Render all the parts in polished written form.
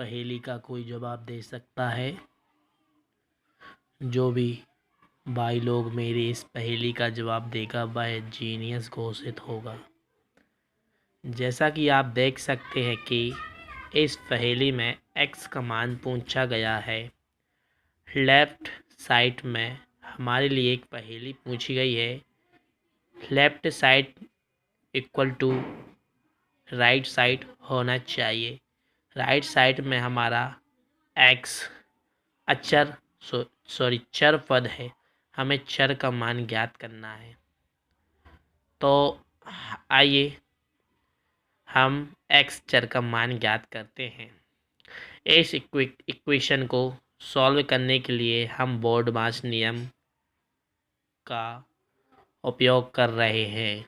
पहेली का कोई जवाब दे सकता है? जो भी भाई लोग मेरी इस पहेली का जवाब देगा वह जीनियस घोषित होगा। जैसा कि आप देख सकते हैं कि इस पहेली में एक्स का मान पूछा गया है। लेफ्ट साइड में हमारे लिए एक पहेली पूछी गई है। Left side equal to right side होना चाहिए। राइट साइड में हमारा एक्स अचर चर पद है। हमें चर का मान ज्ञात करना है। तो आइए हम एक्स चर का मान ज्ञात करते हैं। इस इक्वेशन को सॉल्व करने के लिए हम बोर्डमास नियम का उपयोग कर रहे हैं।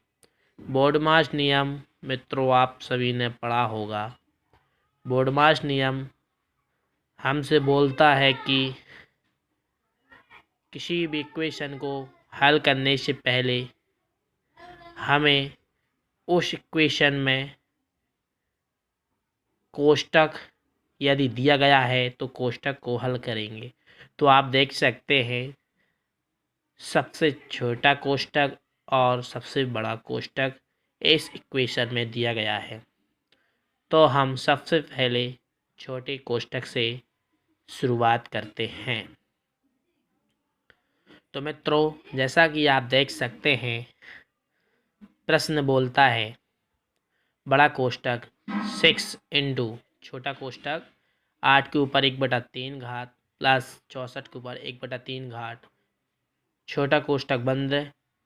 बोर्डमास नियम मित्रों आप सभी ने पढ़ा होगा। बोर्डमास नियम हमसे बोलता है कि किसी भी इक्वेशन को हल करने से पहले हमें उस इक्वेशन में कोष्टक यदि दिया गया है तो कोष्टक को हल करेंगे। तो आप देख सकते हैं सबसे छोटा कोष्टक और सबसे बड़ा कोष्टक इस इक्वेशन में दिया गया है। तो हम सबसे पहले छोटे कोष्टक से शुरुआत करते हैं। तो मित्रों जैसा कि आप देख सकते हैं प्रश्न बोलता है बड़ा कोष्टक 6 इंटू छोटा कोष्टक 8 के ऊपर 1/3 घात प्लस 64 के ऊपर 1/3 घात छोटा कोष्टक बंद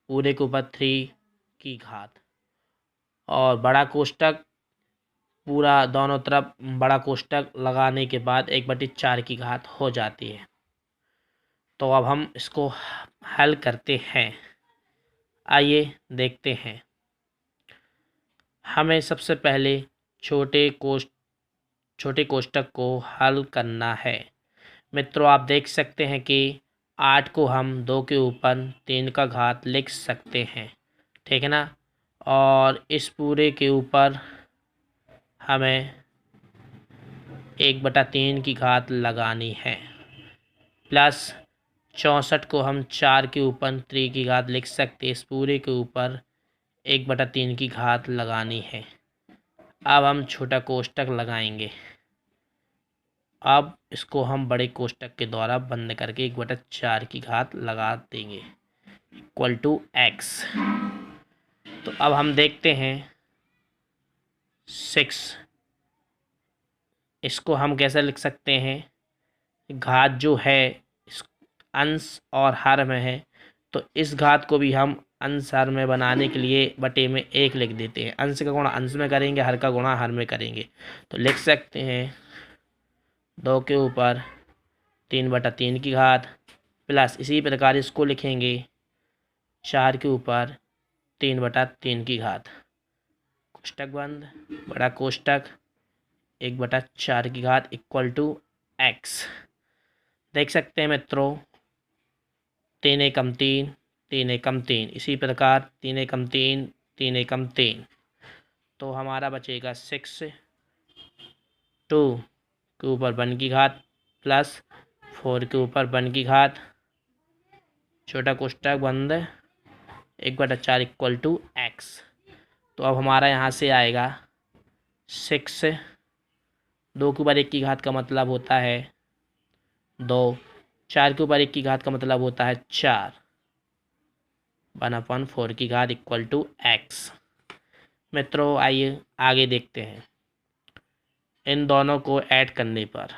पूरे के ऊपर 3 की घात और बड़ा कोष्टक पूरा दोनों तरफ बड़ा कोष्टक लगाने के बाद 1/4 की घात हो जाती है। तो अब हम इसको हल करते हैं। आइए देखते हैं। हमें सबसे पहले छोटे कोष्टक को हल करना है। मित्रों आप देख सकते हैं कि 8 को हम 2 के ऊपर 3 का घात लिख सकते हैं, ठीक है ना। और इस पूरे के ऊपर हमें 1/3 की घात लगानी है प्लस 64 को हम 4 के ऊपर 3 की घात लिख सकते हैं। इस पूरे के ऊपर 1/3 की घात लगानी है। अब हम छोटा कोष्टक लगाएंगे। अब इसको हम बड़े कोष्टक के द्वारा बंद करके 1/4 की घात लगा देंगे इक्वल टू एक्स। तो अब हम देखते हैं 6 इसको हम कैसे लिख सकते हैं। घात जो है अंश और हर में है तो इस घात को भी हम अंश हर में बनाने के लिए बटे में 1 लिख देते हैं। अंश का गुणा अंश में करेंगे, हर का गुणा हर में करेंगे। तो लिख सकते हैं 2 के ऊपर 3/3 की घात प्लस इसी प्रकार इसको लिखेंगे 4 के ऊपर 3/3 की घात कोष्टक बंद बड़ा कोष्टक 1/4 की घात इक्वल टू एक्स। देख सकते हैं मित्रों 3 एकम 3 3 एकम 3 इसी प्रकार 3 एकम 3 3 एकम 3। तो हमारा बचेगा 6 2 के ऊपर 1 की घात प्लस 4 के ऊपर 1 की घात छोटा कोष्टक बंद 1/4 इक्वल टू एक्स। तो अब हमारा यहाँ से आएगा 6 2 के ऊपर 1 की घात का मतलब होता है 2 4 के ऊपर 1 की घात का मतलब होता है 4 1/4 की घात इक्वल टू एक्स। मित्रों आइए आगे देखते हैं। इन दोनों को ऐड करने पर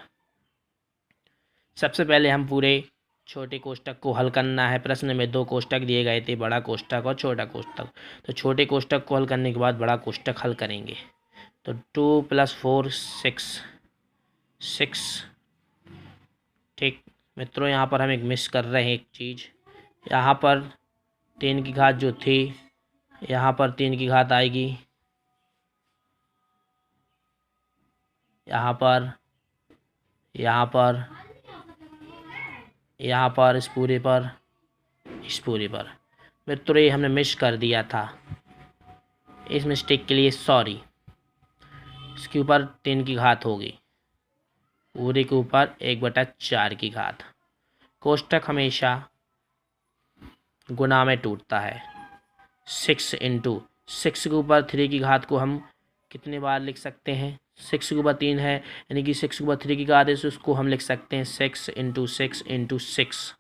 सबसे पहले हम पूरे छोटे कोष्टक को हल करना है। प्रश्न में 2 कोष्टक दिए गए थे, बड़ा कोष्टक और छोटा कोष्टक। तो छोटे कोष्टक को हल करने के बाद बड़ा कोष्टक हल करेंगे। तो 2 + 4 6 ठीक मित्रों यहाँ पर हम एक मिस कर रहे हैं एक चीज़। यहाँ पर 3 की घात जो थी यहाँ पर 3 की घात आएगी, यहाँ पर इस पूरे पर मित्रों ये हमने मिस कर दिया था। इस मिस्टेक के लिए सॉरी। इसके ऊपर 3 की घात होगी पूरे के ऊपर 1/4 की घात। कोष्टक हमेशा गुना में टूटता है। 6 इंटू 6 के ऊपर 3 की घात को हम कितने बार लिख सकते हैं? 6 के ऊपर 3 है, यानी कि 6 के ऊपर 3 की घात है, तो उसको हम लिख सकते हैं 6 इंटू 6 इंटू 6।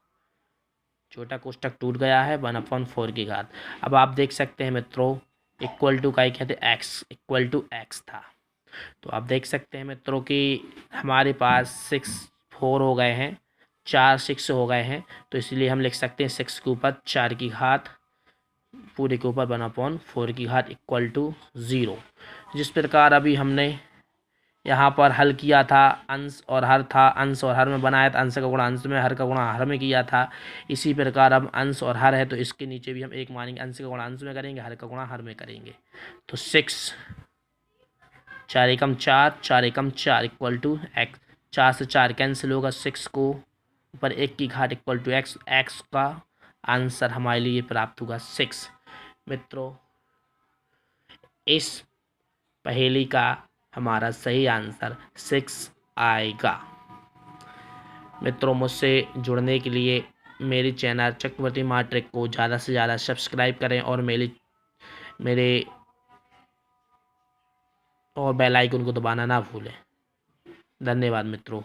छोटा कोष्टक टूट गया है, 1/4 की घात। अब आप देख सकते हैं मित्रों, इक्वल टू का ही कहते हैं एक्स, इक्वल टू एक्स था। तो आप देख सकते हैं मित्रों कि हमारे पास 6 4 हो गए हैं, 4 6 हो गए हैं, तो इसलिए हम लिख सकते हैं 6 के ऊपर 4 की घात पूरे के ऊपर 1/4 की घात इक्वल टू 0। जिस प्रकार अभी हमने यहाँ पर हल किया था, अंश और हर था, अंश और हर में बनाया था, अंश का गुणा अंश में, हर का गुणा हर में किया था। इसी प्रकार अब अंश और हर है तो इसके नीचे भी हम एक मानेंगे, अंश का गुणा अंश में करेंगे, हर का गुणा हर में करेंगे। तो 6 4 एकम 4, 4 एकम 4 इक्वल टू एक्स। 4 से 4 कैंसिल होगा, 6 को ऊपर 1 की घात इक्वल टू एक्स। एक्स का आंसर हमारे लिए प्राप्त होगा 6। मित्रों, इस पहेली का हमारा सही आंसर 6 आएगा। मित्रों, मुझसे जुड़ने के लिए मेरे चैनल चक्रवर्ती माट्रिक को ज़्यादा से ज़्यादा सब्सक्राइब करें और मेरे और बेल आइकन को दबाना ना भूलें। धन्यवाद मित्रों।